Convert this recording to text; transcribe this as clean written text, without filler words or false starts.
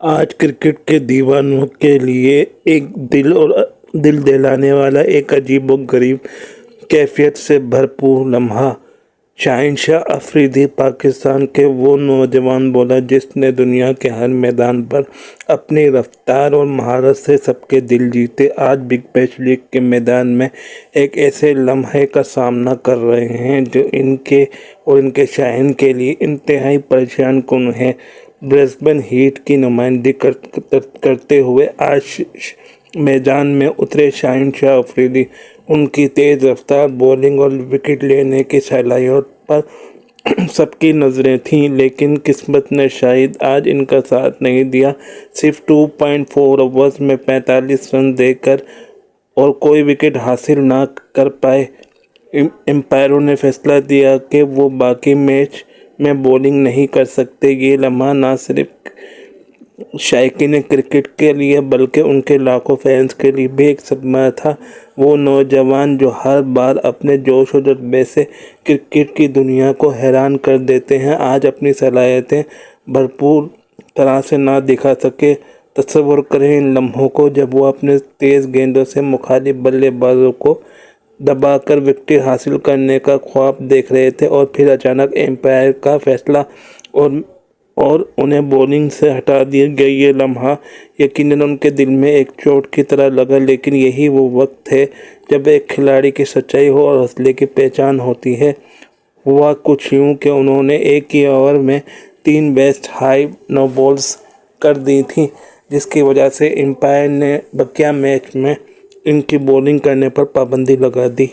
آج کرکٹ کے دیوانوں کے لیے ایک دل دہلانے والا ایک عجیب و غریب کیفیت سے بھرپور لمحہ۔ شاہین شاہ افریدی پاکستان کے وہ نوجوان بولر جس نے دنیا کے ہر میدان پر اپنی رفتار اور مہارت سے سب کے دل جیتے، آج بگ بیش لیگ کے میدان میں ایک ایسے لمحے کا سامنا کر رہے ہیں جو ان کے شائقین کے لیے انتہائی پریشان کن ہے۔ برسبن ہیٹ کی نمائندگی کرتے ہوئے آج میدان میں اترے شاہین شاہ افریدی۔ ان کی تیز رفتار بولنگ اور وکٹ لینے کی صلاحیت پر سب کی نظریں تھیں، لیکن قسمت نے شاید آج ان کا ساتھ نہیں دیا۔ صرف 2.4 اوورز میں 45 رن دے کر اور کوئی وکٹ حاصل نہ کر پائے امپائروں نے فیصلہ دیا کہ وہ باقی میچ میں بولنگ نہیں کر سکتے۔ یہ لمحہ نہ صرف شائقین کرکٹ کے لیے بلکہ ان کے لاکھوں فینس کے لیے بھی ایک صدمہ تھا۔ وہ نوجوان جو ہر بار اپنے جوش و جذبے سے کرکٹ کی دنیا کو حیران کر دیتے ہیں، آج اپنی صلاحیتیں بھرپور طرح سے نہ دکھا سکے۔ تصور کریں ان لمحوں کو جب وہ اپنے تیز گیندوں سے مخالف بلے بازوں کو دبا کر وکٹ حاصل کرنے کا خواب دیکھ رہے تھے اور پھر اچانک امپائر کا فیصلہ اور انہیں بولنگ سے ہٹا دیا گیا۔ یہ لمحہ یقیناً ان کے دل میں ایک چوٹ کی طرح لگا، لیکن یہی وہ وقت ہے جب ایک کھلاڑی کی سچائی اور حوصلے کی پہچان ہوتی ہے۔ ہوا کچھ یوں کہ انہوں نے ایک ہی اوور میں 3 بیسٹ ہائی نو بالز کر دی تھیں، جس کی وجہ سے امپائر نے بقیہ میچ میں ان کی بولنگ کرنے پر پابندی لگا دی۔